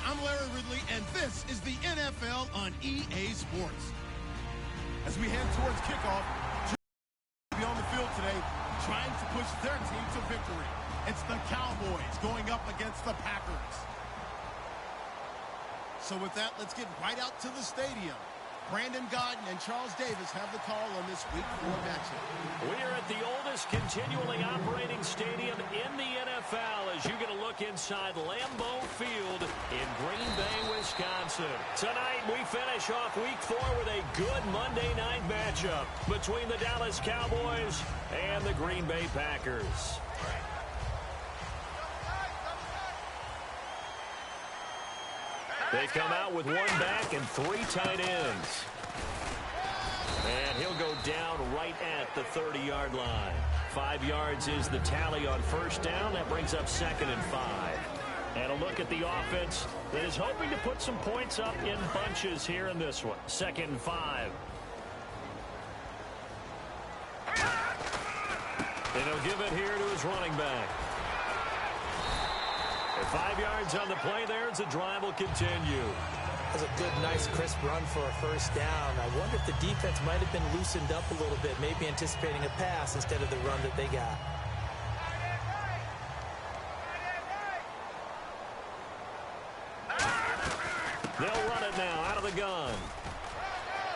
I'm Larry Ridley, and this is the NFL on EA Sports. As we head towards kickoff, be on the field today trying to push their team to victory. It's the Cowboys going up against the Packers. So with that, let's get right out to the stadium. Brandon Godden and Charles Davis have the call on this Week 4 matchup. We are at the oldest continually operating stadium in the NFL as you get a look inside Lambeau Field in Green Bay, Wisconsin. Tonight, we finish off Week 4 with a good Monday night matchup between the Dallas Cowboys and the Green Bay Packers. They've come out with one back and three tight ends. And he'll go down right at the 30-yard line. 5 yards is the tally on first down. That brings up 2nd and 5. And a look at the offense that is hoping to put some points up in bunches here in this one. 2nd and 5. And he'll give it here to his running back. 5 yards on the play there as the drive will continue. That was a good, nice, crisp run for a first down. I wonder if the defense might have been loosened up a little bit, maybe anticipating a pass instead of the run that they got. They'll run it now out of the gun.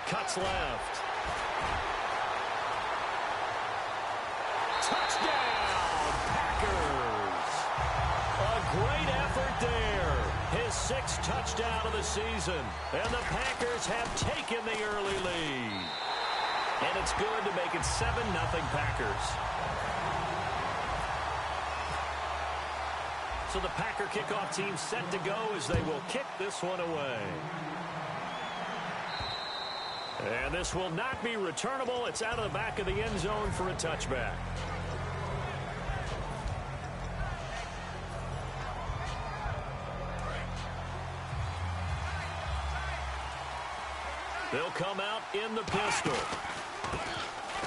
Cuts left. Touchdown, Packers. A great effort there. His 6th touchdown of the season. And the Packers have taken the early lead. And it's good to make it 7-0 Packers. So the Packer kickoff team set to go as they will kick this one away. And this will not be returnable. It's out of the back of the end zone for a touchback. They'll come out in the pistol.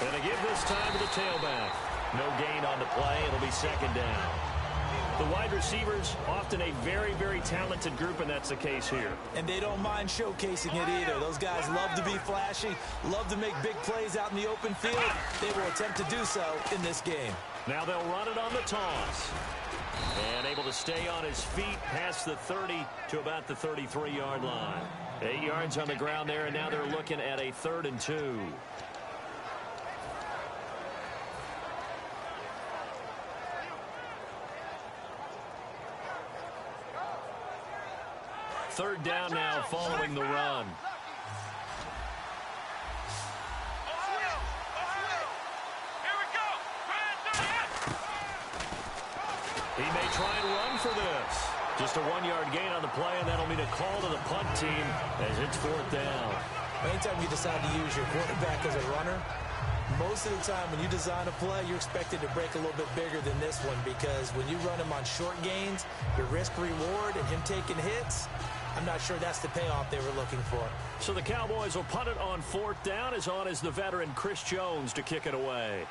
And they give this time to the tailback. No gain on the play. It'll be 2nd down. The wide receivers, often a very, very talented group, and that's the case here. And they don't mind showcasing it either. Those guys love to be flashy, love to make big plays out in the open field. They will attempt to do so in this game. Now they'll run it on the toss. And able to stay on his feet past the 30 to about the 33-yard line. 8 yards on the ground there, and now they're looking at a 3rd and 2. Third down now following the run. He may try and run for this. Just a 1-yard gain on the play, and that'll mean a call to the punt team as it's 4th down. Anytime you decide to use your quarterback as a runner, most of the time when you design a play, you're expected to break a little bit bigger than this one, because when you run him on short gains, your risk-reward and him taking hits, I'm not sure that's the payoff they were looking for. So the Cowboys will punt it on 4th down. As on is the veteran Chris Jones to kick it away.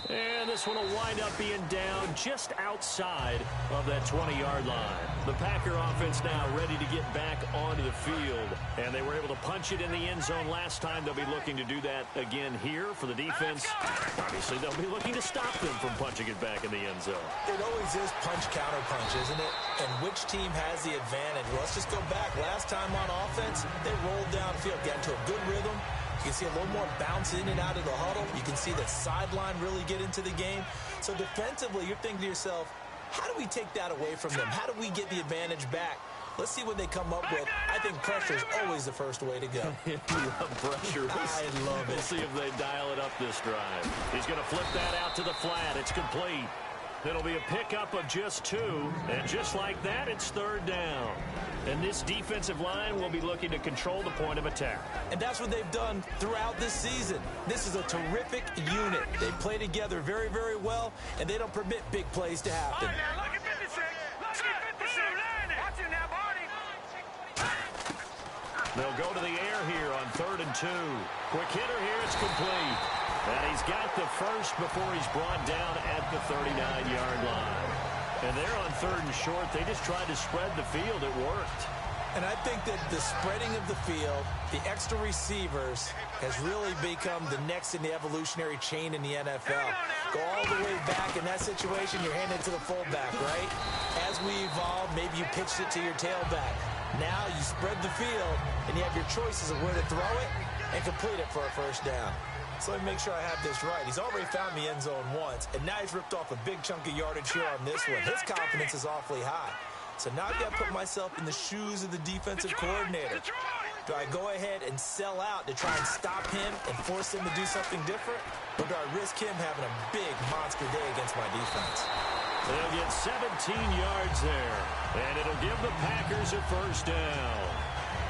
And this one will wind up being down just outside of that 20-yard line. The Packer offense now ready to get back onto the field. And they were able to punch it in the end zone last time. They'll be looking to do that again here for the defense. Obviously, they'll be looking to stop them from punching it back in the end zone. It always is punch-counter-punch, isn't it? And which team has the advantage? Well, let's just go back. Last time on offense, they rolled downfield, got into a good rhythm. You can see a little more bounce in and out of the huddle. You can see the sideline really get into the game. So defensively, you're thinking to yourself, how do we take that away from them? How do we get the advantage back? Let's see what they come up with. I think pressure is always the first way to go. You love pressure. I love it. We'll see if they dial it up this drive. He's going to flip that out to the flat. It's complete. It'll be a pickup of just 2. And just like that, it's 3rd down. And this defensive line will be looking to control the point of attack. And that's what they've done throughout this season. This is a terrific unit. They play together very, very well, and they don't permit big plays to happen. Oh, now look at 56. Look at 56. Watch it now, Barney. They'll go to the air here on 3rd and 2. Quick hitter here. It's complete. And he's got the first before he's brought down at the 39-yard line. And they're on 3rd and short. They just tried to spread the field. It worked. And I think that the spreading of the field, the extra receivers, has really become the next in the evolutionary chain in the NFL. Go all the way back. In that situation, you're handing it to the fullback, right? As we evolve, maybe you pitched it to your tailback. Now you spread the field, and you have your choices of where to throw it and complete it for a first down. So let me make sure I have this right. He's already found the end zone once, and now he's ripped off a big chunk of yardage here on this one. His confidence is awfully high. So now I've got to put myself in the shoes of the defensive coordinator. Do I go ahead and sell out to try and stop him and force him to do something different? Or do I risk him having a big monster day against my defense? They'll get 17 yards there, and it'll give the Packers a first down.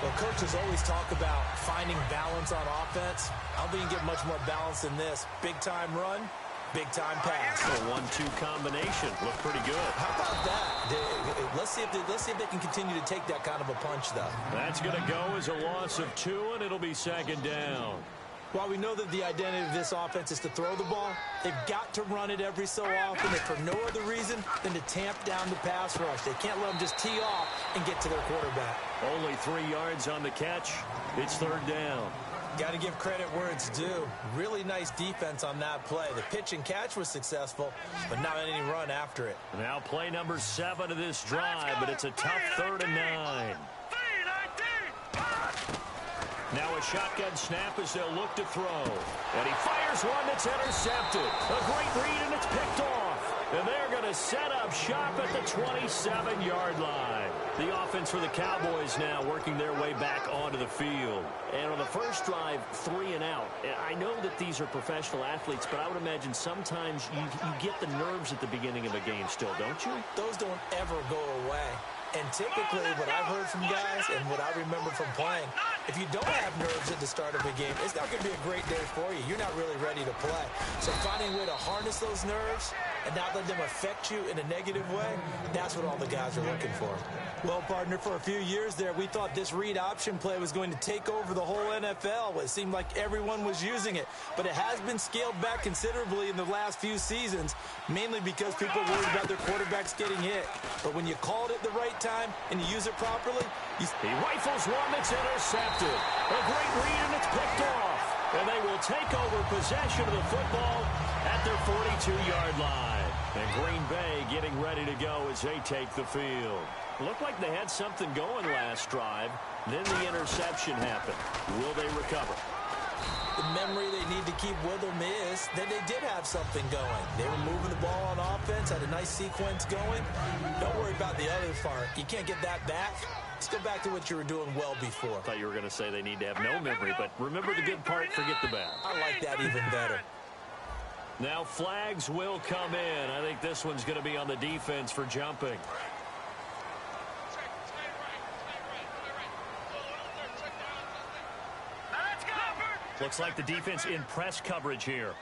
Well, coaches always talk about finding balance on offense. I don't think you can get much more balance than this. Big-time run, big-time pass. A 1-2 combination. Looked pretty good. How about that? Let's see if they can continue to take that kind of a punch, though. That's going to go as a loss of 2, and it'll be 2nd down. While we know that the identity of this offense is to throw the ball, they've got to run it every so often, if for no other reason than to tamp down the pass rush. They can't let them just tee off and get to their quarterback. Only 3 yards on the catch. It's 3rd down. Got to give credit where it's due. Really nice defense on that play. The pitch and catch was successful, but not any run after it. Now play number 7 of this drive, but it's a tough 3rd and 9. Now a shotgun snap as they'll look to throw. And he fires one that's intercepted. A great read, and it's picked off. And they're going to set up shop at the 27-yard line. The offense for the Cowboys now working their way back onto the field. And on the first drive, 3 and out. I know that these are professional athletes, but I would imagine sometimes you get the nerves at the beginning of a game still, don't you? Those don't ever go away. And typically what I've heard from guys and what I remember from playing, if you don't have nerves at the start of a game, it's not going to be a great day for you. You're not really ready to play. So finding a way to harness those nerves and not let them affect you in a negative way, that's what all the guys are looking for. Well, partner, for a few years there, we thought this read option play was going to take over the whole NFL. It seemed like everyone was using it, but it has been scaled back considerably in the last few seasons, mainly because people are worried about their quarterbacks getting hit. But when you call it at the right time and you use it properly, he rifles one that's intercepted. A great read, and it's picked off. And they will take over possession of the football at their 42-yard line. And Green Bay getting ready to go as they take the field. Looked like they had something going last drive. Then the interception happened. Will they recover? The memory they need to keep with them is that they did have something going. They were moving the ball on offense, had a nice sequence going. Don't worry about the other part. You can't get that back. Let's go back to what you were doing well before. I thought you were going to say they need to have no memory, but remember the good part, forget the bad. I like that even better. Now flags will come in. I think this one's going to be on the defense for jumping. Looks like the defense in press coverage here.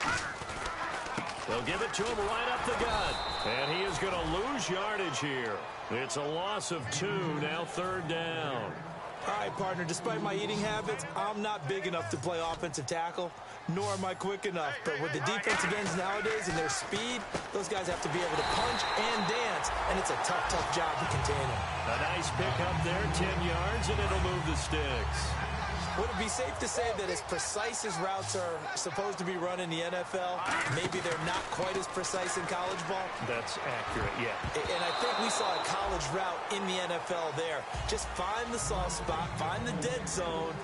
They'll give it to him right up the gut. And he is going to lose yardage here. It's a loss of 2, now 3rd down. All right, partner, despite my eating habits, I'm not big enough to play offensive tackle, nor am I quick enough. But with the defense against nowadays and their speed, those guys have to be able to punch and dance, and it's a tough, tough job to contain them. A nice pick up there, 10 yards, and it'll move the sticks. Would it be safe to say that as precise as routes are supposed to be run in the NFL, maybe they're not quite as precise in college ball? That's accurate, yeah. And I think we saw a college route in the NFL there. Just find the soft spot, find the dead zone,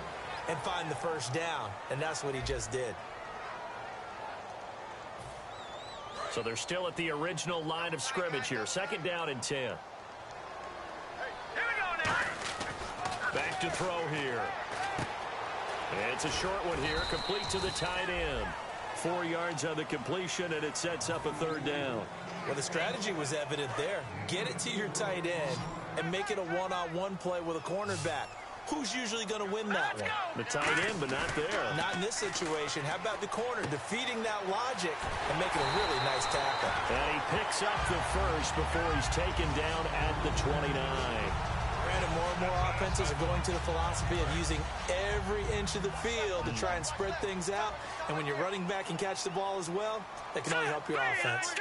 and find the first down. And that's what he just did. So they're still at the original line of scrimmage here. 2nd down and 10. Back to throw here. It's a short one here, complete to the tight end. 4 yards on the completion, and it sets up a 3rd down. Well, the strategy was evident there. Get it to your tight end and make it a one-on-one play with a cornerback. Who's usually going to win that one? The tight end, but not there. Not in this situation. How about the corner defeating that logic and making a really nice tackle? And he picks up the first before he's taken down at the 29. Brandon, more and more offenses are going to the philosophy of using every inch of the field to try and spread things out. And when you're running back and catch the ball as well, that can only help your offense.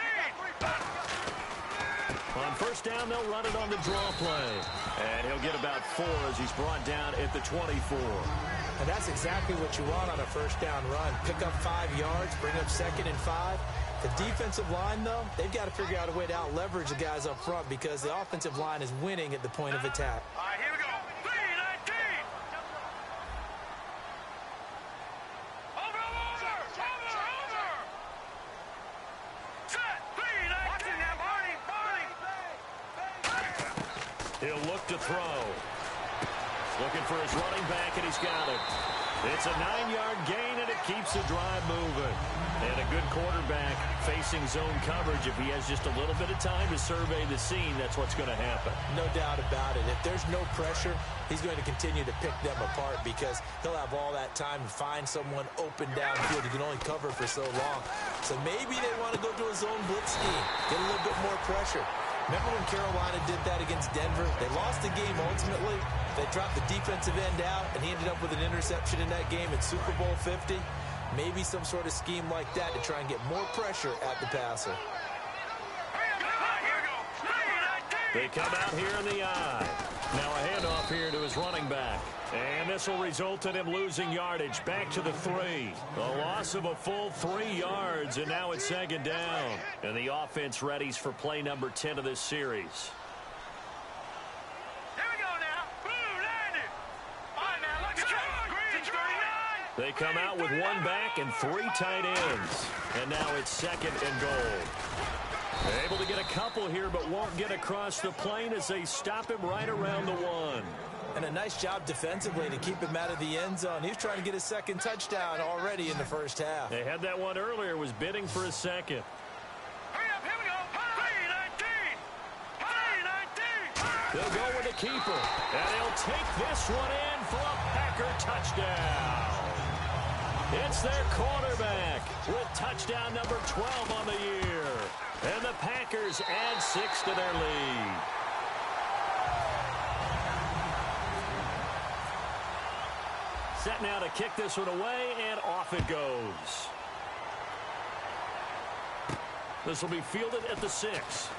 On first down, they'll run it on the draw play. And he'll get about 4 as he's brought down at the 24. And that's exactly what you want on a first down run. Pick up 5 yards, bring up 2nd and 5. The defensive line, though, they've got to figure out a way to out-leverage the guys up front because the offensive line is winning at the point of attack. All right, here we go. 3-19. Over. Set. 3-19. Watching that, Barney. He'll look to throw. Looking for his running back, and he's got it. It's a 9-yard gain, and it keeps the drive moving. And a good quarterback facing zone coverage. If he has just a little bit of time to survey the scene, that's what's going to happen. No doubt about it. If there's no pressure, he's going to continue to pick them apart because he'll have all that time to find someone open downfield. He can only cover for so long. So maybe they want to go to a zone blitz scheme, get a little bit more pressure. Remember when Carolina did that against Denver? They lost the game ultimately. They dropped the defensive end out, and he ended up with an interception in that game at Super Bowl 50. Maybe some sort of scheme like that to try and get more pressure at the passer. They come out here in the eye. Now a handoff here to his running back. And this will result in him losing yardage back to the 3. A loss of a full 3 yards, and now it's 2nd down. And the offense readies for play number 10 of this series. They come out with 1 back and 3 tight ends. And now it's 2nd and goal. Able to get a couple here, but won't get across the plane as they stop him right around the 1. And a nice job defensively to keep him out of the end zone. He's trying to get his 2nd touchdown already in the first half. They had that one earlier, was bidding for a 2nd. They'll go with the keeper, and they'll take this one in for a Packer touchdown. It's their quarterback with touchdown number 12 on the year. And the Packers add 6 to their lead. Set now to kick this one away, and off it goes. This will be fielded at the 6.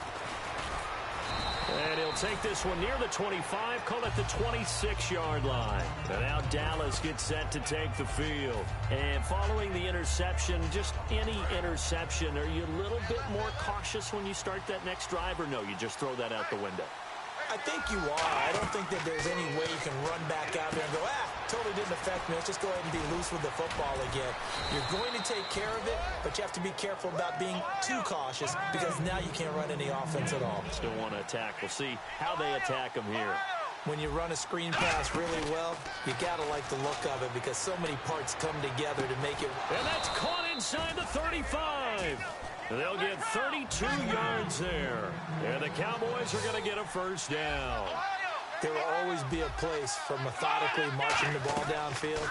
And he'll take this one near the 25, call it the 26-yard line. And now Dallas gets set to take the field. And following the interception, just any interception, are you a little bit more cautious when you start that next drive, or no, you just throw that out the window? I think you are. I don't think that there's any way you can run back out there and go, totally didn't affect me. Let's just go ahead and be loose with the football again. You're going to take care of it, but you have to be careful about being too cautious because now you can't run any offense at all. Still want to attack. We'll see how they attack them here. When you run a screen pass really well, you got to like the look of it because so many parts come together to make it. And that's caught inside the 35. They'll get 32 yards there. And the Cowboys are going to get a first down. There will always be a place for methodically marching the ball downfield.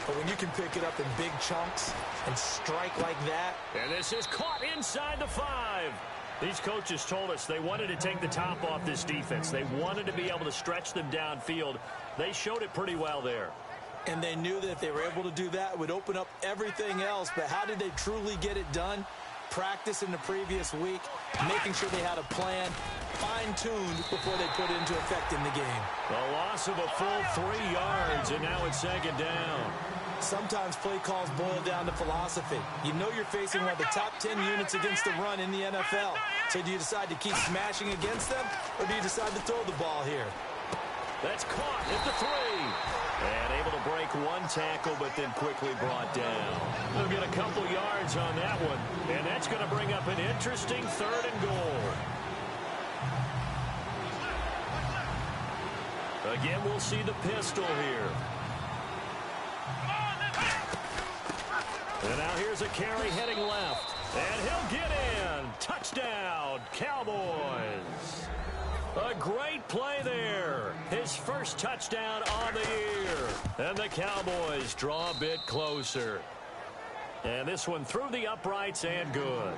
But when you can pick it up in big chunks and strike like that. And this is caught inside the 5. These coaches told us they wanted to take the top off this defense. They wanted to be able to stretch them downfield. They showed it pretty well there. And they knew that if they were able to do that, it would open up everything else. But how did they truly get it done? Practice in the previous week, making sure they had a plan, fine-tuned before they put it into effect in the game. A loss of a full 3 yards, and now it's 2nd down. Sometimes play calls boil down to philosophy. You know you're facing one of the top 10 units against the run in the NFL. So do you decide to keep smashing against them, or do you decide to throw the ball here? That's caught at the 3. And able to break 1 tackle, but then quickly brought down. They'll get a couple yards on that one. And that's going to bring up an interesting 3rd and goal. Again, we'll see the pistol here. And now here's a carry heading left. And he'll get in. Touchdown, Cowboys. A great play there. His first touchdown on the year. And the Cowboys draw a bit closer. And this one through the uprights and good.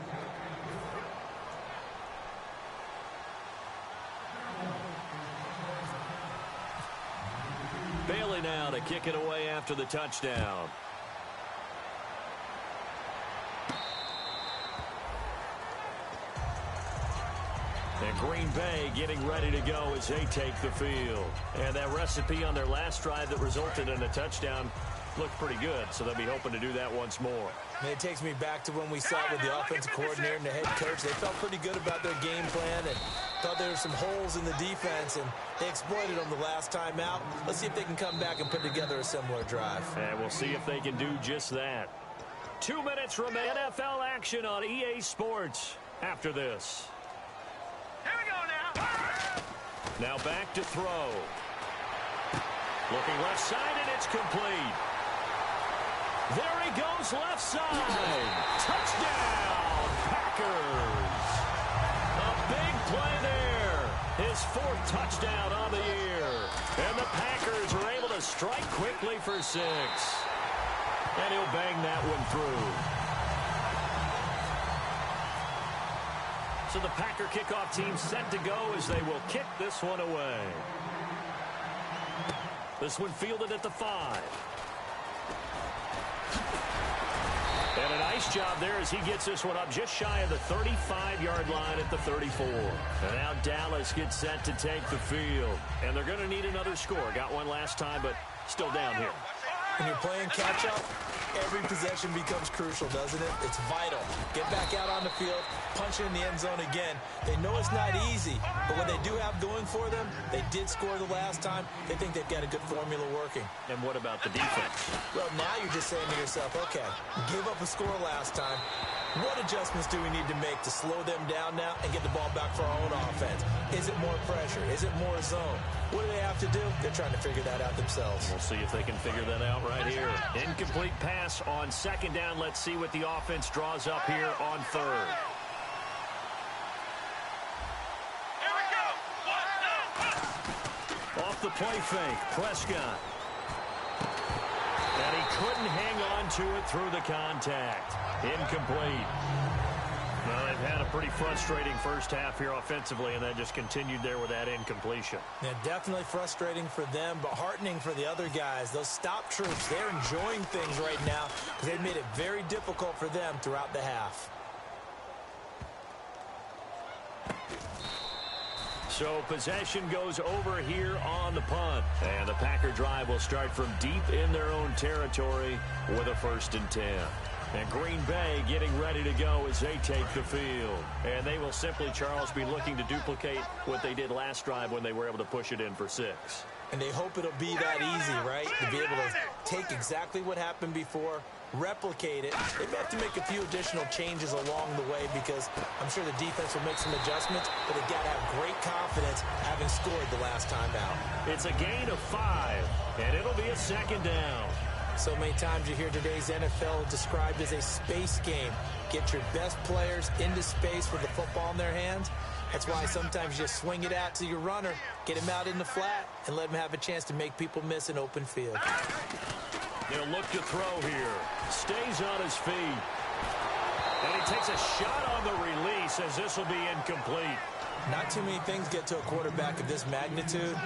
kick it away after the touchdown. And Green Bay getting ready to go as they take the field. And that recipe on their last drive that resulted in a touchdown looked pretty good, so they'll be hoping to do that once more. And it takes me back to when we saw it with the offensive coordinator and the head coach. They felt pretty good about their game plan and thought there were some holes in the defense, and they exploited them the last time out. Let's see if they can come back and put together a similar drive. And we'll see if they can do just that. 2 minutes remain. NFL action on EA Sports after this. Here we go now. Now back to throw. Looking left side, and it's complete. There he goes left side. Touchdown, Packers. A big play there. His 4th touchdown on the year. And the Packers are able to strike quickly for 6. And he'll bang that one through. So the Packer kickoff team set to go as they will kick this one away. This one fielded at the 5. And a nice job there as he gets this one up just shy of the 35-yard line at the 34. And now Dallas gets set to take the field. And they're going to need another score. Got one last time, but still down here. When you're playing catch-up, every possession becomes crucial, doesn't it? It's vital. Get back out on the field, punch it in the end zone again. They know it's not easy, but what they do have going for them, they did score the last time. They think they've got a good formula working. And what about the defense? Well, now you're just saying to yourself, okay, give up a score last time. What adjustments do we need to make to slow them down now and get the ball back for our own offense? Is it more pressure? Is it more zone? What do they have to do? They're trying to figure that out themselves. We'll see if they can figure that out right here. Incomplete pass on 2nd down. Let's see what the offense draws up here on 3rd. Here we go. Off the play fake, Prescott. And he couldn't hang on to it through the contact. Incomplete. Well, they've had a pretty frustrating first half here offensively, and that just continued there with that incompletion. Yeah, definitely frustrating for them, but heartening for the other guys. Those stop troops, they're enjoying things right now because they've made it very difficult for them throughout the half. So possession goes over here on the punt. And the Packer drive will start from deep in their own territory with a 1st and 10. And Green Bay getting ready to go as they take the field. And they will simply, Charles, be looking to duplicate what they did last drive when they were able to push it in for 6. And they hope it'll be that easy, right? To be able to take exactly what happened before, replicate it. They may have to make a few additional changes along the way because I'm sure the defense will make some adjustments, but they've got to have great confidence having scored the last time out. It's a gain of 5, and it'll be a 2nd down. So many times you hear today's NFL described as a space game. Get your best players into space with the football in their hands. That's why sometimes you just swing it out to your runner, get him out in the flat, and let him have a chance to make people miss an open field. He'll look to throw here. Stays on his feet. And he takes a shot on the release as this will be incomplete. Not too many things get to a quarterback of this magnitude,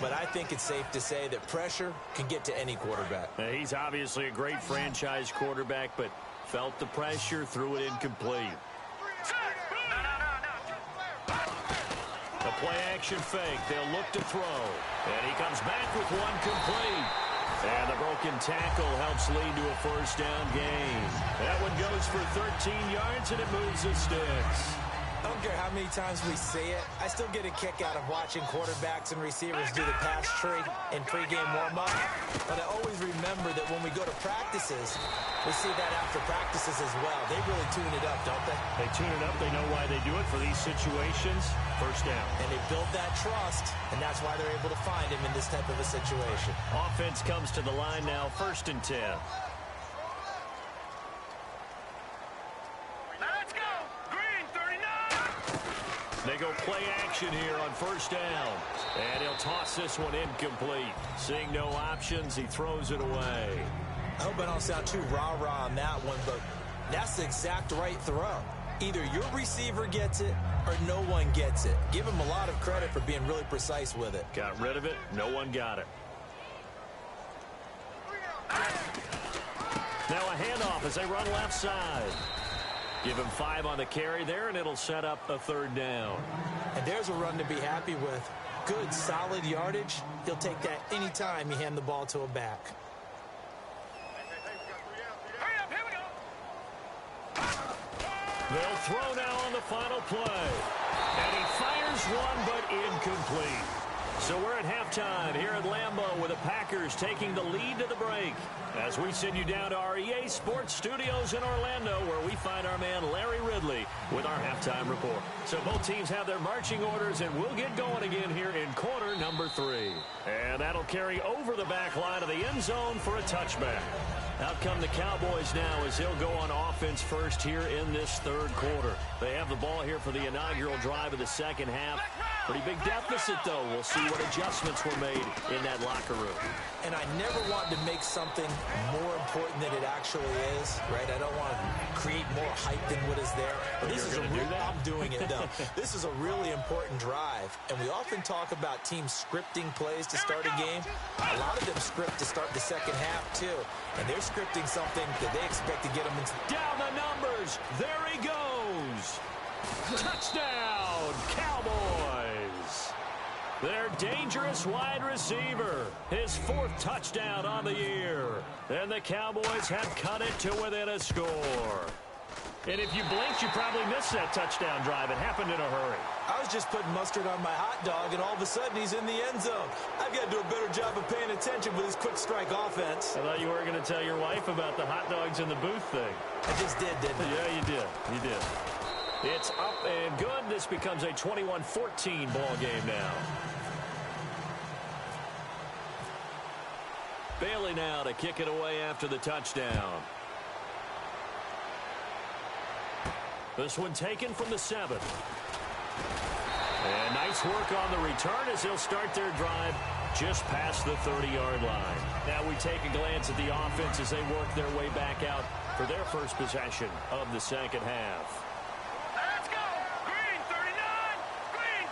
but I think it's safe to say that pressure can get to any quarterback. Now, he's obviously a great franchise quarterback, but felt the pressure, threw it incomplete. A play-action fake. They'll look to throw. And he comes back with one complete. And the broken tackle helps lead to a 1st down gain. That one goes for 13 yards, and it moves the sticks. I don't care how many times we see it. I still get a kick out of watching quarterbacks and receivers do the pass tree in pregame warm-up. But I always remember that when we go to practices, we see that after practices as well. They really tune it up, don't they? They tune it up. They know why they do it for these situations. 1st down. And they build that trust, and that's why they're able to find him in this type of a situation. Offense comes to the line now, 1st and 10. Let's go. Green 39. They go play action here on 1st down. And he'll toss this one incomplete. Seeing no options, he throws it away. I hope I don't sound too rah-rah on that one, but that's the exact right throw. Either your receiver gets it or no one gets it. Give him a lot of credit for being really precise with it. Got rid of it. No one got it. Now a handoff as they run left side. Give him 5 on the carry there, and it'll set up a 3rd down. And there's a run to be happy with. Good, solid yardage. He'll take that anytime you hand the ball to a back. Hurry up, here we go. They'll throw now on the final play. And he fires one, but incomplete. So we're at halftime here at Lambeau with the Packers taking the lead to the break. As we send you down to our EA Sports Studios in Orlando, where we find our man Larry Ridley with our halftime report. So both teams have their marching orders, and we'll get going again here in quarter number 3. And that'll carry over the back line of the end zone for a touchback. Out come the Cowboys now as they'll go on offense first here in this 3rd quarter. They have the ball here for the inaugural drive of the 2nd half. Pretty big deficit, though. We'll see what adjustments were made in that locker room. And I never want to make something more important than it actually is, right? I don't want to create more hype than what is there. But this is I'm doing it, though. This is a really important drive. And we often talk about teams scripting plays to start a game. A lot of them script to start the 2nd half, too. And they're scripting something that they expect to get them into. Down the numbers. There he goes. Touchdown, Cowboys. Their dangerous wide receiver. His 4th touchdown on the year. And the Cowboys have cut it to within a score. And if you blinked, you probably missed that touchdown drive. It happened in a hurry. I was just putting mustard on my hot dog, and all of a sudden he's in the end zone. I've got to do a better job of paying attention with this quick strike offense. I thought you were going to tell your wife about the hot dogs in the booth thing. I just did, didn't I? Yeah, you did. You did. It's up and good. This becomes a 21-14 ball game now. Bailey now to kick it away after the touchdown. This one taken from the 7. And nice work on the return as they'll start their drive just past the 30-yard line. Now we take a glance at the offense as they work their way back out for their first possession of the 2nd half. Let's go. Green 39. Green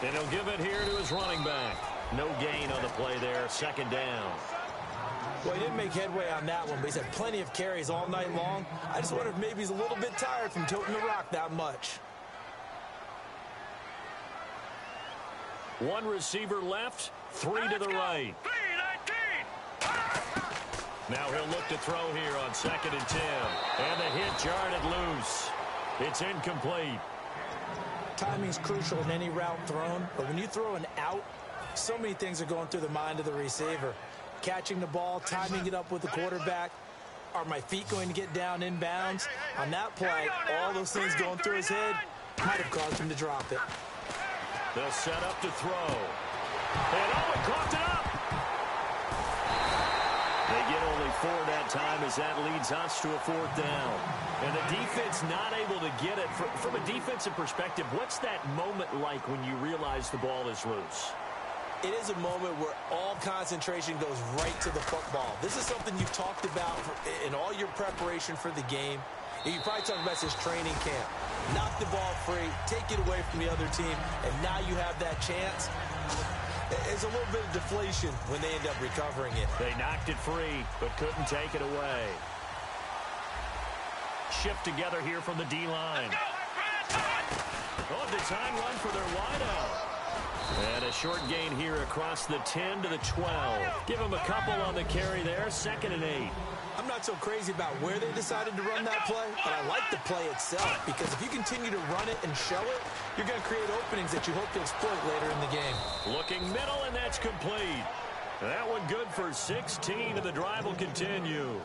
30. And he'll give it here to his running back. No gain on the play there. 2nd down. Well, he didn't make headway on that one, but he's had plenty of carries all night long. I just wonder if maybe he's a little bit tired from toting the rock that much. 1 receiver left, 3 to the right. Now he'll look to throw here on 2nd and 10. And the hit jarred it loose. It's incomplete. Timing's crucial in any route thrown, but when you throw an out, so many things are going through the mind of the receiver. Catching the ball, timing it up with the quarterback. Are my feet going to get down inbounds? On that play, all those things going through his head might have caused him to drop it. They'll set up to throw. And Owen coughed it up. They get only 4 that time as that leads us to a 4th down. And the defense not able to get it. From a defensive perspective, what's that moment like when you realize the ball is loose? It is a moment where all concentration goes right to the football. This is something you've talked about in all your preparation for the game. You probably talked about this training camp. Knock the ball free, take it away from the other team, and now you have that chance. There's a little bit of deflation when they end up recovering it. They knocked it free, but couldn't take it away. Shift together here from the D-line. Oh, design run for their wideout. And a short gain here across the 10 to the 12. Give them a couple on the carry there, 2nd and 8. I'm not so crazy about where they decided to run that play, but I like the play itself because if you continue to run it and show it, you're going to create openings that you hope to exploit later in the game. Looking middle, and that's complete. That one good for 16, and the drive will continue.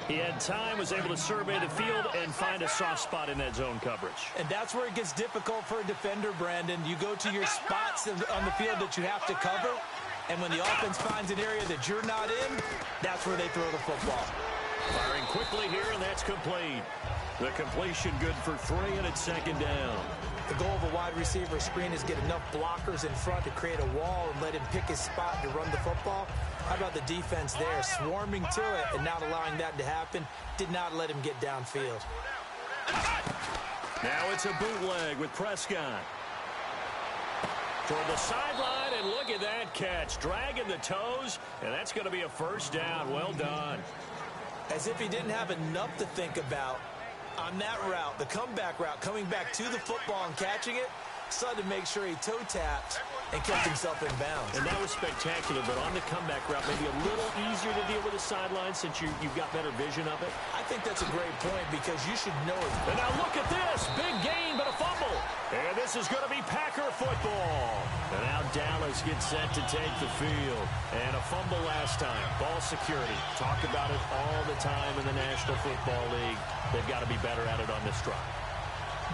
He had time, was able to survey the field and find a soft spot in that zone coverage. And that's where it gets difficult for a defender, Brandon. You go to your spots on the field that you have to cover, and when the offense finds an area that you're not in, that's where they throw the football. Firing quickly here, and that's complete. The completion good for 3, and it's 2nd down. The goal of a wide receiver screen is get enough blockers in front to create a wall and let him pick his spot to run the football. How about the defense there, swarming to it and not allowing that to happen? Did not let him get downfield. Now it's a bootleg with Prescott. Toward the sideline, and look at that catch. Dragging the toes, and that's going to be a first down. Well done. As if he didn't have enough to think about on that route, the comeback route, coming back to the football and catching it, decided to make sure he toe tapped and kept himself in bounds. And that was spectacular, but on the comeback route, maybe a little easier to deal with the sideline since you've got better vision of it. I think that's a great point because you should know it. And now look at this. Big gain, but a fumble. And this is going to be Packer football. And now Dallas gets set to take the field. And a fumble last time. Ball security. Talk about it all the time in the National Football League. They've got to be better at it on this drive.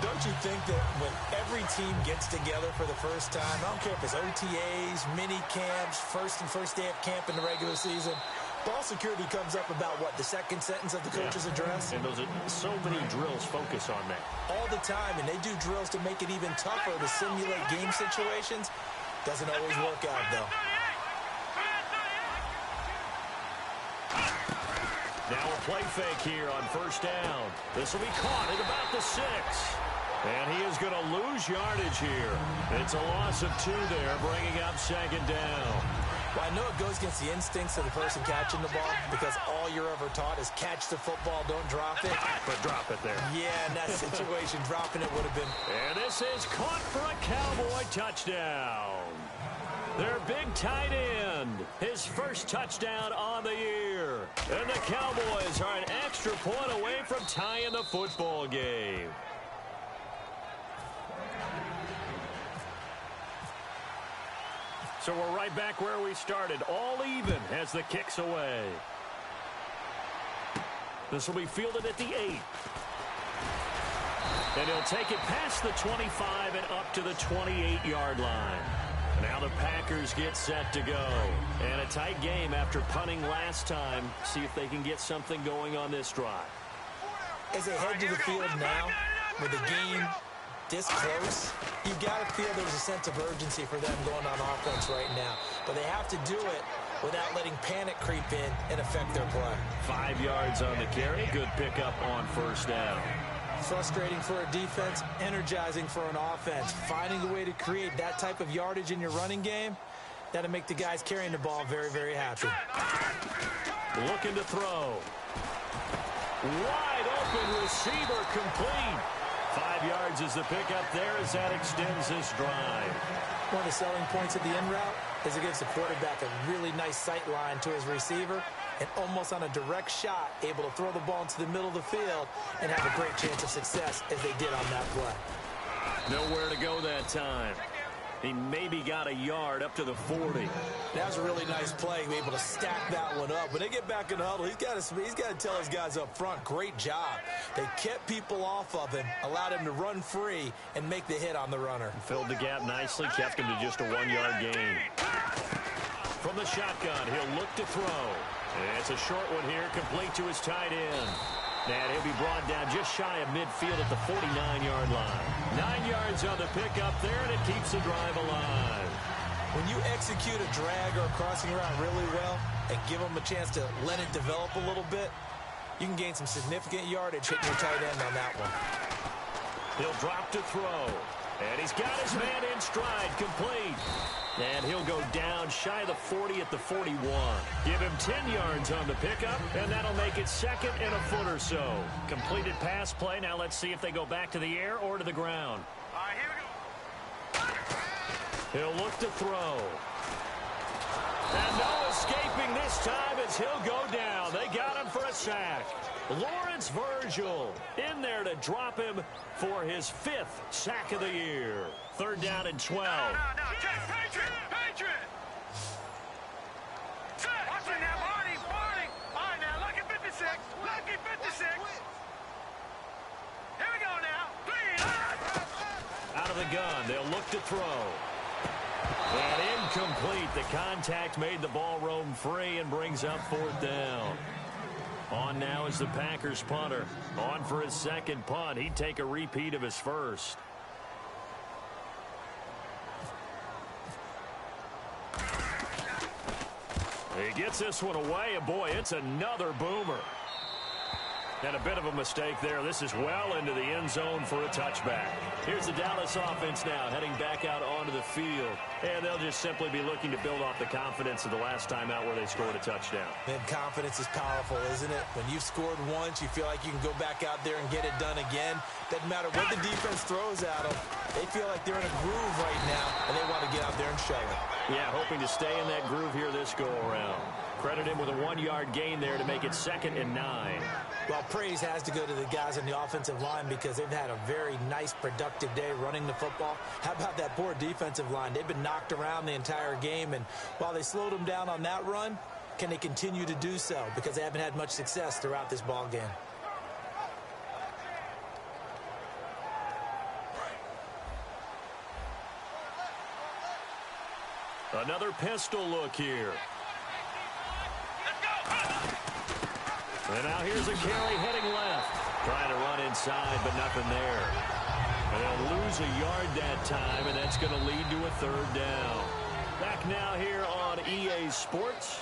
Don't you think that when every team gets together for the first time, I don't care if it's OTAs, mini camps, first day of camp in the regular season, ball security comes up about, what, the second sentence of the coach's address? And those are so many drills focus on that. All the time, and they do drills to make it even tougher to simulate game situations. Doesn't always work out, though. Now a play fake here on first down. This will be caught at about the 6. And he is going to lose yardage here. It's a loss of 2 there, bringing up second down. Well, I know it goes against the instincts of the person catching the ball because all you're ever taught is catch the football, don't drop it. But drop it there. Yeah, in that situation, dropping it would have been. And this is caught for a Cowboy touchdown. Their big tight end, his first touchdown on the year. And the Cowboys are an extra point away from tying the football game. So we're right back where we started, all even as the kick's away. This will be fielded at the 8. And he'll take it past the 25 and up to the 28-yard line. Now the Packers get set to go. And a tight game after punting last time. See if they can get something going on this drive. As they head to the field now, with the game this close, you've got to feel there's a sense of urgency for them going on offense right now. But they have to do it without letting panic creep in and affect their play. 5 yards on the carry. Good pickup on first down. Frustrating for a defense, energizing for an offense. Finding a way to create that type of yardage in your running game, that'll make the guys carrying the ball very, very happy. Looking to throw. Wide open receiver complete. 5 yards is the pickup there as that extends this drive. One of the selling points of the in route is it gives the quarterback a really nice sight line to his receiver and almost on a direct shot able to throw the ball into the middle of the field and have a great chance of success as they did on that play. Nowhere to go that time. He maybe got a yard up to the 40. That was a really nice play, able to stack that one up. When they get back in the huddle, he's got to tell his guys up front, great job. They kept people off of him, allowed him to run free, and make the hit on the runner. Filled the gap nicely, kept him to just a 1-yard gain. From the shotgun, he'll look to throw. And it's a short one here, complete to his tight end. And he'll be brought down just shy of midfield at the 49-yard line. 9 yards on the pickup there, and it keeps the drive alive. When you execute a drag or a crossing route really well and give them a chance to let it develop a little bit, you can gain some significant yardage hitting your tight end on that one. He'll drop to throw. And he's got his man in stride, complete. And he'll go down shy of the 40 at the 41. Give him 10 yards on the pickup, and that'll make it second and a foot or so. Completed pass play. Now let's see if they go back to the air or to the ground. All right, here we go. He'll look to throw. And no escaping this time as he'll go down. They got him for a sack. Lawrence Virgil in there to drop him for his 5th sack of the year. 3rd down and 12. No, Jack, Patriot! Watch it now, Barney! All right, now, lucky 56. Lucky 56. Here we go now. Out of the gun, they'll look to throw. And incomplete. The contact made the ball roam free and brings up 4th down. On now is the Packers punter. On for his second punt. He'd take a repeat of his first. He gets this one away, and boy, it's another boomer. And a bit of a mistake there. This is well into the end zone for a touchback. Here's the Dallas offense now heading back out onto the field. And they'll just simply be looking to build off the confidence of the last time out where they scored a touchdown. And confidence is powerful, isn't it? When you've scored once, you feel like you can go back out there and get it done again. Doesn't matter what the defense throws at them. They feel like they're in a groove right now, and they want to get out there and show it. Yeah, hoping to stay in that groove here this go-around. Credit him with a 1-yard gain there to make it 2nd and 9. Well, praise has to go to the guys on the offensive line because they've had a very nice, productive day running the football. How about that poor defensive line? They've been knocked around the entire game, and while they slowed them down on that run, can they continue to do so? Because they haven't had much success throughout this ball game. Another pistol look here. And now here's a carry heading left. Trying to run inside, but nothing there. And they'll lose a yard that time, and that's going to lead to a 3rd down. Back now here on EA Sports.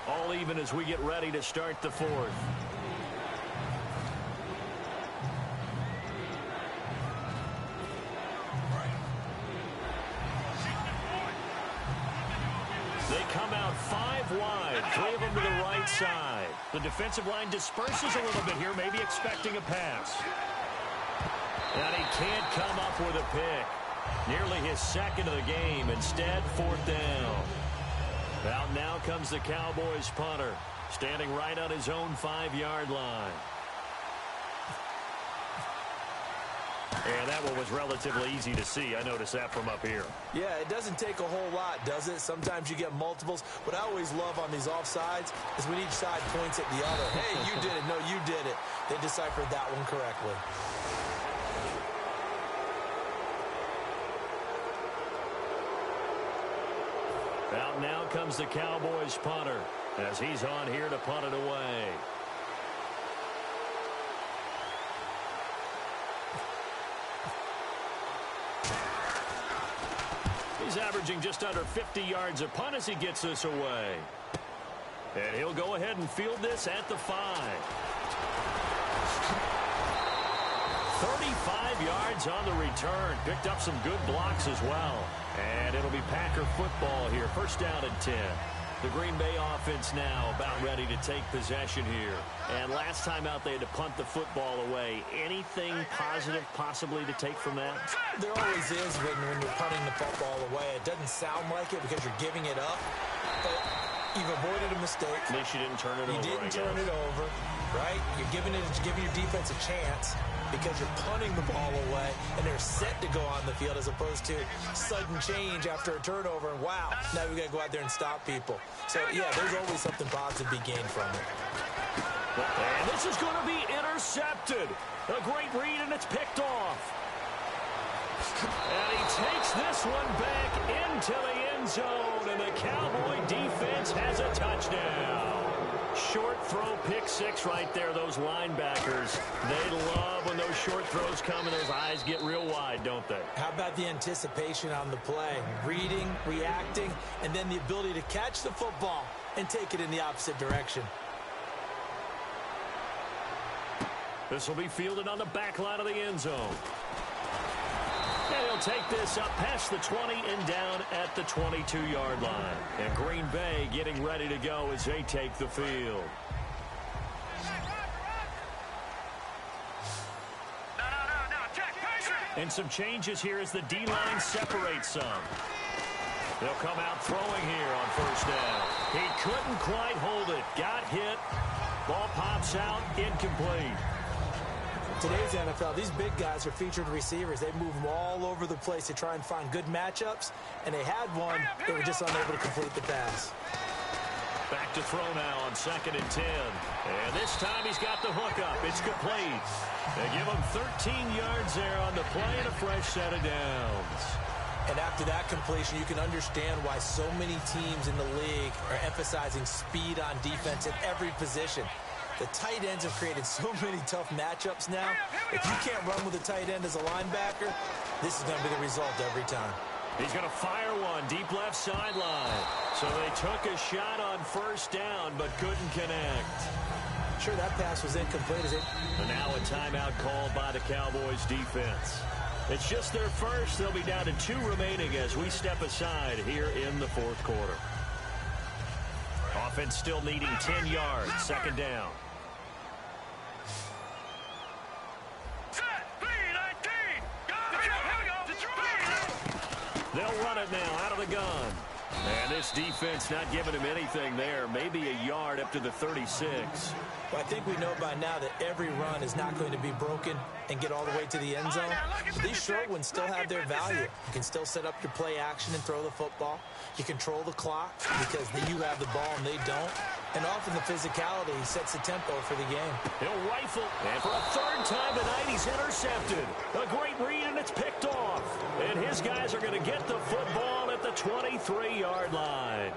All even as we get ready to start the 4th. They come out 5 wide, 3 of them to the right side. The defensive line disperses a little bit here, maybe expecting a pass. And he can't come up with a pick. Nearly his 2nd of the game. Instead, 4th down. Out now comes the Cowboys punter, standing right on his own 5-yard line. And that one was relatively easy to see. I noticed that from up here. Yeah, it doesn't take a whole lot, does it? Sometimes you get multiples. What I always love on these offsides is when each side points at the other. Hey, you did it. No, you did it. They deciphered that one correctly. Out now comes the Cowboys punter as he's on here to punt it away. He's averaging just under 50 yards a punt as he gets this away. And he'll go ahead and field this at the 5. 35 yards on the return. Picked up some good blocks as well. And it'll be Packer football here. 1st down and 10. The Green Bay offense now about ready to take possession here. And last time out they had to punt the football away. Anything positive possibly to take from that? There always is when you're punting the football away. It doesn't sound like it because you're giving it up. But you've avoided a mistake. At least you didn't turn it over. You didn't turn it over, right? You're giving your defense a chance because you're punting the ball away and they're set to go on the field as opposed to sudden change after a turnover. And wow, now we got to go out there and stop people. So yeah, there's always something positive to be gained from it. And this is going to be intercepted. A great read, and it's picked off. And he takes this one back into the end zone, and the Cowboy defense has a touchdown. Short throw, pick 6 right there. Those linebackers, they love when those short throws come and those eyes get real wide, don't they? How about the anticipation on the play? Reading, reacting, and then the ability to catch the football and take it in the opposite direction. This will be fielded on the back line of the end zone. And he'll take this up past the 20 and down at the 22-yard line. And Green Bay getting ready to go as they take the field. And some changes here as the D-line separates some. They'll come out throwing here on 1st down. He couldn't quite hold it. Got hit. Ball pops out. Incomplete. Today's NFL, these big guys are featured receivers. They move them all over the place to try and find good matchups, and they had one. They were just unable to complete the pass. Back to throw now on 2nd and 10. And this time he's got the hook up. It's complete. They give him 13 yards there on the play and a fresh set of downs. And after that completion, you can understand why so many teams in the league are emphasizing speed on defense at every position. The tight ends have created so many tough matchups now. If you can't run with a tight end as a linebacker, this is going to be the result every time. He's going to fire one deep left sideline. So they took a shot on 1st down but couldn't connect. Sure, that pass was incomplete. And now a timeout called by the Cowboys defense. It's just their first. They'll be down to 2 remaining as we step aside here in the fourth quarter. Offense still needing 10 yards. Second down. They'll run it now out of the gun. And this defense not giving him anything there. Maybe a yard up to the 36. Well, I think we know by now that every run is not going to be broken and get all the way to the end zone. But these short ones still have their value. You can still set up your play action and throw the football. You control the clock because you have the ball and they don't. And often the physicality sets the tempo for the game. He'll rifle. And for a third time tonight, he's intercepted. A great read, and it's picked off. And his guys are going to get the football at the 23-yard line.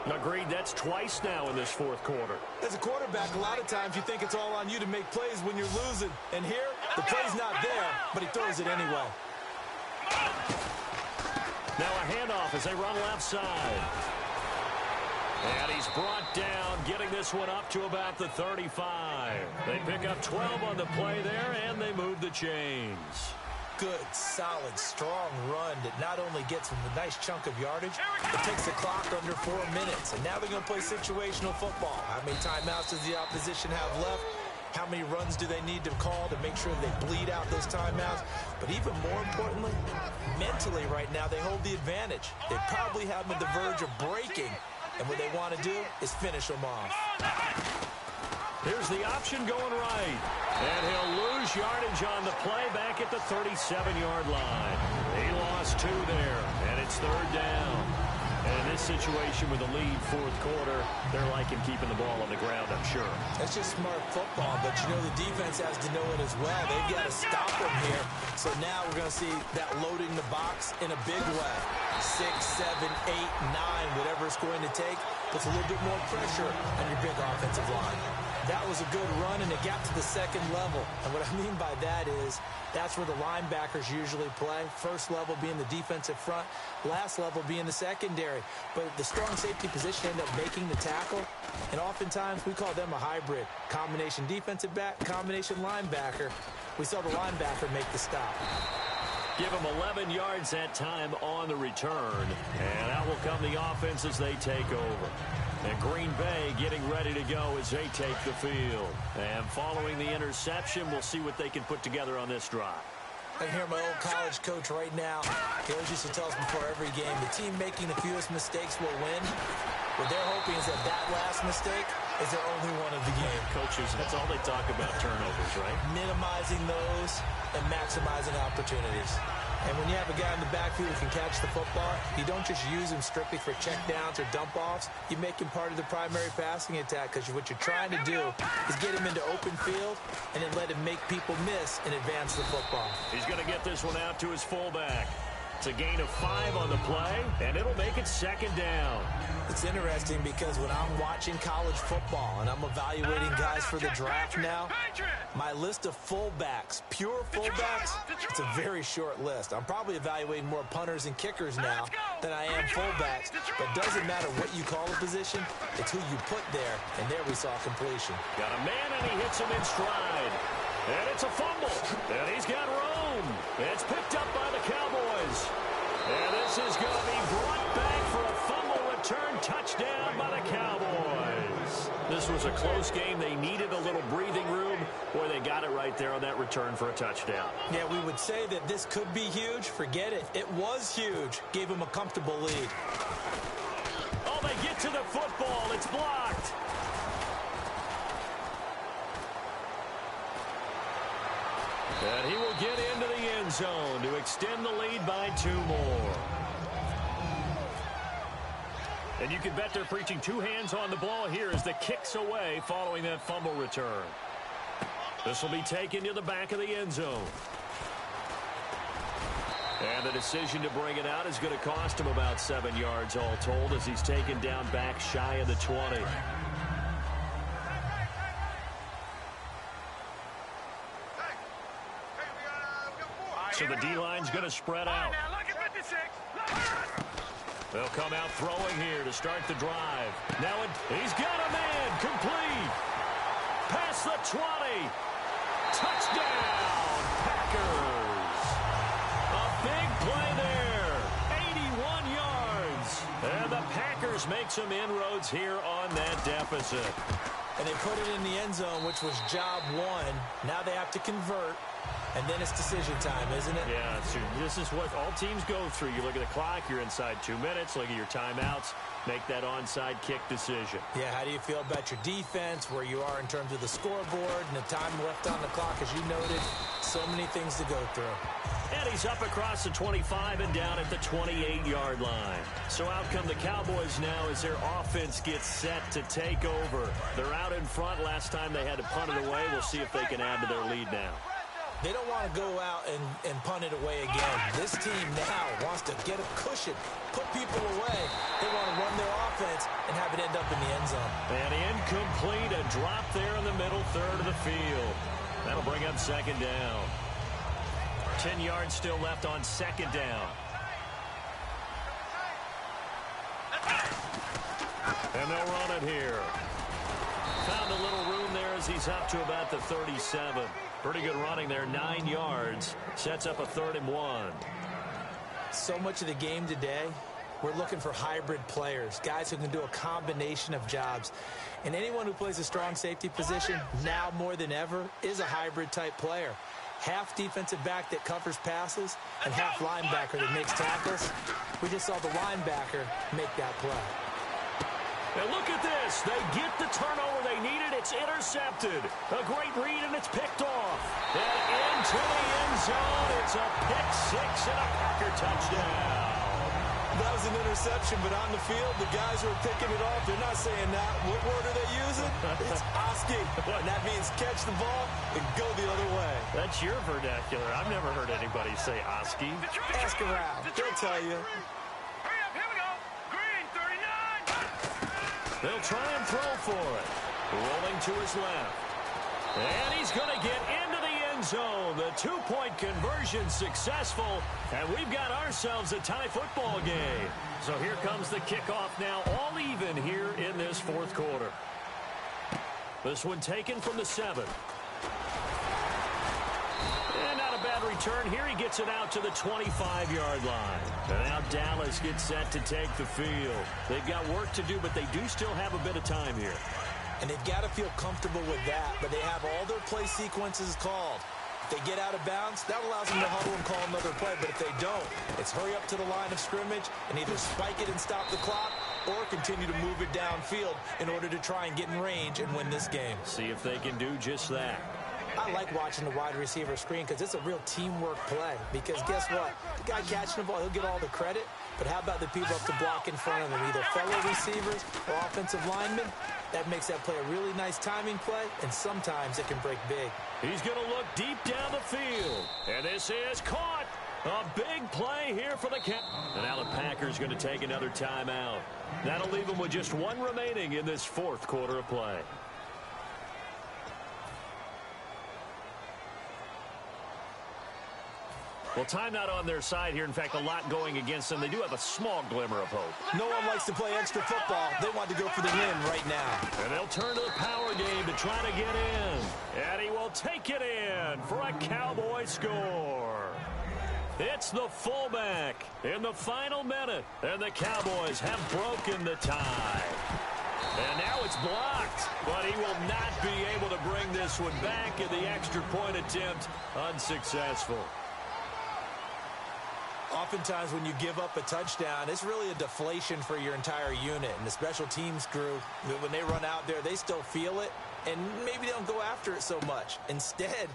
Agreed, that's twice now in this fourth quarter. As a quarterback, a lot of times you think it's all on you to make plays when you're losing. And here, the play's not there, but he throws it anyway. Now a handoff as they run left side. And he's brought down, getting this one up to about the 35. They pick up 12 on the play there, and they move the chains. Good, solid, strong run that not only gets them a nice chunk of yardage, but takes the clock under 4 minutes. And now they're going to play situational football. How many timeouts does the opposition have left? How many runs do they need to call to make sure they bleed out those timeouts? But even more importantly, mentally right now, they hold the advantage. They probably have them at the verge of breaking. And what they want to do is finish them off. Here's the option going right. And he'll lose yardage on the play back at the 37-yard line. He lost 2 there, and it's third down. And in this situation with a lead fourth quarter, they're liking keeping the ball on the ground, I'm sure. That's just smart football, but you know the defense has to know it as well. They've got to stop them here. So now we're going to see that loading the box in a big way. 6, 7, 8, 9, whatever it's going to take, puts a little bit more pressure on your big offensive line. That was a good run, and it got to the second level. And what I mean by that is that's where the linebackers usually play. First level being the defensive front, last level being the secondary. But the strong safety position ended up making the tackle, and oftentimes we call them a hybrid. Combination defensive back, combination linebacker. We saw the linebacker make the stop. Give them 11 yards that time on the return. And out will come the offense as they take over. And Green Bay getting ready to go as they take the field. And following the interception, we'll see what they can put together on this drive. I hear my old college coach right now. He always used to tell us before every game, the team making the fewest mistakes will win. What they're hoping is that that last mistake is their only one of the game. Coaches, that's all they talk about, turnovers, right? Minimizing those and maximizing opportunities. And when you have a guy in the backfield who can catch the football, you don't just use him strictly for checkdowns or dump-offs. You make him part of the primary passing attack because what you're trying to do is get him into open field and then let him make people miss and advance the football. He's going to get this one out to his fullback. It's a gain of 5 on the play, and it'll make it second down. It's interesting because when I'm watching college football and I'm evaluating guys for the draft now, my list of fullbacks, pure fullbacks, it's a very short list. I'm probably evaluating more punters and kickers now than I am fullbacks. But it doesn't matter what you call a position, it's who you put there. And there we saw completion. Got a man, and he hits him in stride. And it's a fumble. And he's got room. It's picked up by the Cowboys. And this is going to be brought back for a fumble return touchdown by the Cowboys. This was a close game. They needed a little breathing room. Boy, they got it right there on that return for a touchdown. Yeah, we would say that this could be huge. Forget it. It was huge. Gave them a comfortable lead. Oh, they get to the football. It's blocked. And he will get into the end zone to extend the lead by 2 more. And you can bet they're preaching 2 hands on the ball here as the kick's away following that fumble return. This will be taken to the back of the end zone. And the decision to bring it out is going to cost him about 7 yards all told as he's taken down back shy of the 20. So the D-line's going to spread out. They'll come out throwing here to start the drive. Now he's got a man complete. Pass across the 20. Touchdown, Packers. A big play there. 81 yards. And the Packers make some inroads here on that deficit. And they put it in the end zone, which was job one. Now they have to convert. And then it's decision time, isn't it? Yeah, this is what all teams go through. You look at the clock, you're inside 2 minutes, look at your timeouts, make that onside kick decision. Yeah, how do you feel about your defense, where you are in terms of the scoreboard, and the time left on the clock, as you noted? So many things to go through. And he's up across the 25 and down at the 28-yard line. So out come the Cowboys now as their offense gets set to take over. They're out in front. Last time they had to punt it away. We'll see if they can add to their lead now. They don't want to go out and punt it away again. This team now wants to get a cushion, put people away. They want to run their offense and have it end up in the end zone. And incomplete, a drop there in the middle third of the field. That'll bring up second down. 10 yards still left on second down. And they'll run it here. Found a little room there as he's up to about the 37. Pretty good running there, 9 yards. Sets up a 3rd and 1. So much of the game today, we're looking for hybrid players, guys who can do a combination of jobs. And anyone who plays a strong safety position, now more than ever, is a hybrid type player. Half defensive back that covers passes and half linebacker that makes tackles. We just saw the linebacker make that play. And look at this. They get the turnover they needed. It's intercepted. A great read, and it's picked off. And into the end zone. It's a pick six and a Packer touchdown. That was an interception, but on the field, the guys who are picking it off, they're not saying that. What word are they using? It's Oski. And that means catch the ball and go the other way. That's your vernacular. I've never heard anybody say Oski. Ask around. They'll tell you. Hurry up, here we go. Green, 39. They'll try and throw for it. Rolling to his left. And he's going to get into the end zone. The two-point conversion successful. And we've got ourselves a tie football game. So here comes the kickoff now, all even here in this fourth quarter. This one taken from the 7. And not a bad return here. He gets it out to the 25-yard line. And now Dallas gets set to take the field. They've got work to do, but they do still have a bit of time here. And they've got to feel comfortable with that, but they have all their play sequences called. If they get out of bounds, that allows them to huddle and call another play, but if they don't, it's hurry up to the line of scrimmage and either spike it and stop the clock or continue to move it downfield in order to try and get in range and win this game. See if they can do just that. I like watching the wide receiver screen because it's a real teamwork play. Because guess what? The guy catching the ball, he'll get all the credit. But how about the people up to block in front of him, either fellow receivers or offensive linemen? That makes that play a really nice timing play, and sometimes it can break big. He's going to look deep down the field. And this is caught. A big play here for the Cowboys. And now the Packers going to take another timeout. That'll leave them with just one remaining in this fourth quarter of play. Well, time not on their side here. In fact, a lot going against them. They do have a small glimmer of hope. No one likes to play extra football. They want to go for the win right now. And they'll turn to the power game to try to get in. And he will take it in for a Cowboy score. It's the fullback in the final minute. And the Cowboys have broken the tie. And now it's blocked. But he will not be able to bring this one back. And the extra point attempt unsuccessful. Oftentimes when you give up a touchdown, it's really a deflation for your entire unit. And the special teams group, when they run out there, they still feel it. And maybe they don't go after it so much. Instead,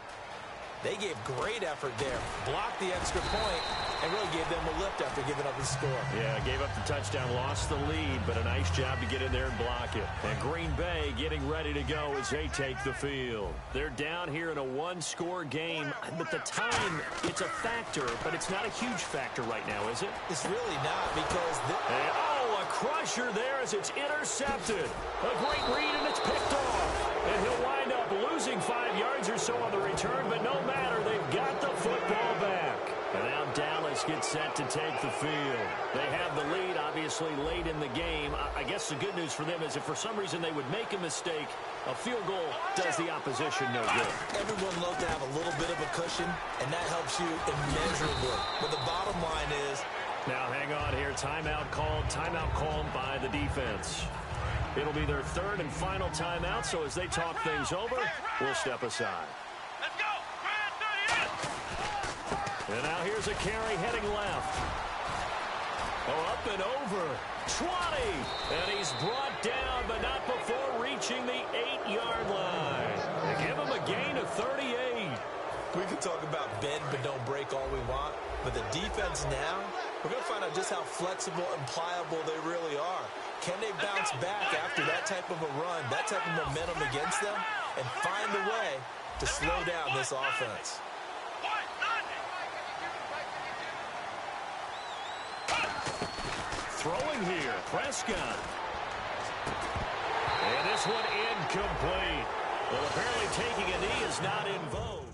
they gave great effort there. Blocked the extra point and really gave them a lift after giving up the score. Yeah, gave up the touchdown, lost the lead, but a nice job to get in there and block it. And Green Bay getting ready to go as they take the field. They're down here in a one-score game, but the time, it's a factor, but it's not a huge factor right now, is it? It's really not because... a crusher there as it's intercepted. A great read, and it's picked off. And he'll wind up losing 5 yards or so on the return, but no matter, they've got the football back. And now Dallas gets set to take the field. They have the lead, obviously, late in the game. I guess the good news for them is if for some reason they would make a mistake, a field goal does the opposition no good. Everyone loves to have a little bit of a cushion, and that helps you immeasurably. But the bottom line is... Now, hang on here. Timeout called by the defense. It'll be their third and final timeout, so as they talk things over, we'll step aside. Let's go. And now here's a carry heading left. Oh, up and over. 20. And he's brought down, but not before reaching the 8-yard line. They give him a gain of 38. We can talk about bend but don't break all we want, but the defense now, we're going to find out just how flexible and pliable they really are. Can they bounce back after that type of a run, that type of momentum against them, and find a way to slow down this offense? Throwing here, Prescott. And this one incomplete. Well, apparently taking a knee is not in vogue.